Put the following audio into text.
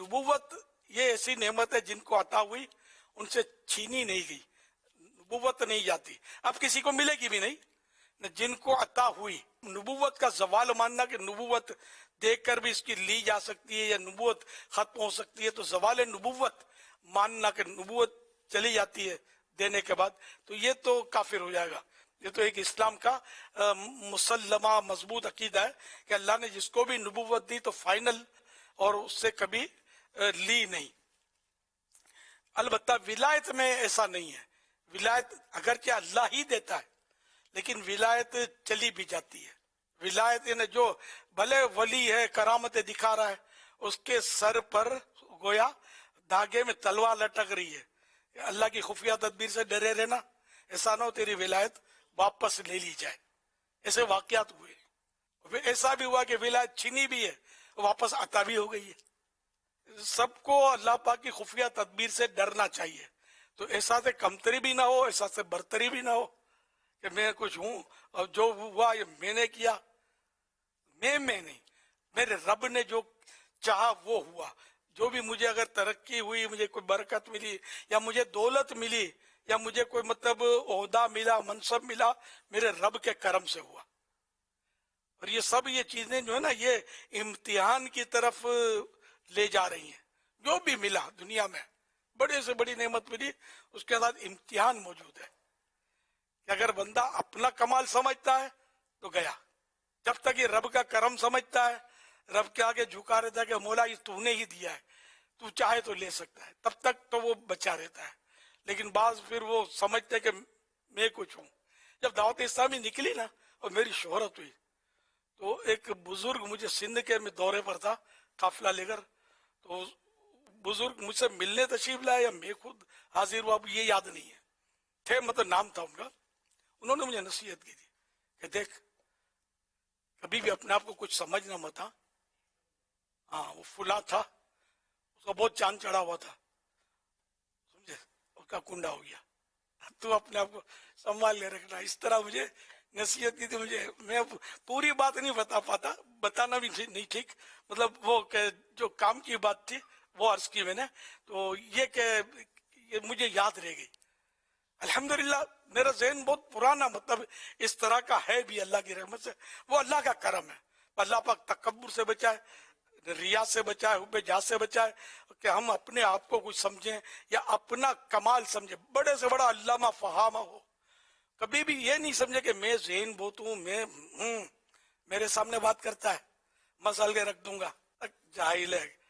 नबूवत ये ऐसी नेमत है जिनको अता हुई उनसे छीनी नहीं गई, नबूवत नहीं जाती, अब किसी को मिलेगी भी नहीं। जिनको अता हुई, नबूवत का जवाल मानना कि नबूवत देखकर भी इसकी ली जा सकती है या नबूवत खत्म हो सकती है, तो जवाल नबूवत मानना कि नबूवत चली जाती है देने के बाद, तो ये तो काफिर हो जाएगा। ये तो एक इस्लाम का मुसल्लमा मजबूत अकीदा है कि अल्लाह ने जिसको भी नबूवत दी तो फाइनल और उससे कभी ली नहीं। अलबत्ता विलायत में ऐसा नहीं है, विलायत अगरचे अल्लाह ही देता है लेकिन विलायत चली भी जाती है। विलायत यानी जो भले वली है, करामतें दिखा रहा है, उसके सर पर गोया धागे में तलवार लटक रही है, अल्लाह की खुफिया तदबीर से डरे रहना, ऐसा ना हो तेरी विलायत वापस ले ली जाए। ऐसे वाकयात हुए। फिर ऐसा भी हुआ कि विलायत छीनी भी है, वापस अता भी हो गई है। सबको अल्लाह पाक की खुफिया तदबीर से डरना चाहिए, तो ऐसा से कमतरी भी ना हो, ऐसा से बरतरी भी ना हो कि मैं कुछ हूं और जो हुआ ये मैंने किया। मैं नहीं, मेरे रब ने जो चाहा वो हुआ। जो भी मुझे अगर तरक्की हुई, मुझे कोई बरकत मिली या मुझे दौलत मिली या मुझे कोई मतलब ओहदा मिला, मनसब मिला, मेरे रब के करम से हुआ। और ये सब ये चीजें जो है ना, ये इम्तिहान की तरफ ले जा रही हैं। जो भी मिला दुनिया में, बड़े से बड़ी नेमत मिली, उसके साथ इम्तिहान मौजूद है कि अगर बंदा अपना कमाल समझता है तो गया, जब तक ये रब का करम समझता है, रब के आगे झुका रहता है कि मौला ये तूने ही दिया है, तू चाहे तो ले सकता है, तब तक तो वो बचा रहता है। लेकिन बाज फिर वो समझते कि मैं कुछ हूं। जब दावत इस्लामी निकली ना और मेरी शोहरत हुई, तो एक बुजुर्ग, मुझे सिंध के में दौरे पर था काफिला लेकर, तो बुजुर्ग मुझसे मिलने तशरीफ लाया या मैं खुद हाजिर हुआ, ये याद नहीं है, थे मतलब नाम था उनका। उन्होंने मुझे नसीहत की थी कि देख कभी भी अपने आप को कुछ समझना मत। हाँ, वो फुला था, उसका बहुत चांद चढ़ा हुआ था, समझे, उसका कुंडा हो गया, तू अपने आप को संभाल ले रखना। इस तरह मुझे नसीहत की थी। मुझे, मैं पूरी बात नहीं बता पाता, बताना भी नहीं ठीक, मतलब वो जो काम की बात थी वो अर्ज की मैंने, तो ये मुझे याद रह गई। अल्हम्दुलिल्लाह मेरा ज़हन बहुत पुराना मतलब इस तरह का है भी अल्लाह की रहमत से, वो अल्लाह का करम है। अल्लाह पाक तकब्बुर से बचाए, रिया से बचाए, हुब्बे जा से बचाए कि हम अपने आप को कुछ समझें या अपना कमाल समझे। बड़े से बड़ा अल्लामा फहामा हो, कभी भी ये नहीं समझे कि मैं ज़हन बहुत हूँ, मैं मेरे सामने बात करता है, मसल के रख दूंगा, जाहिल है।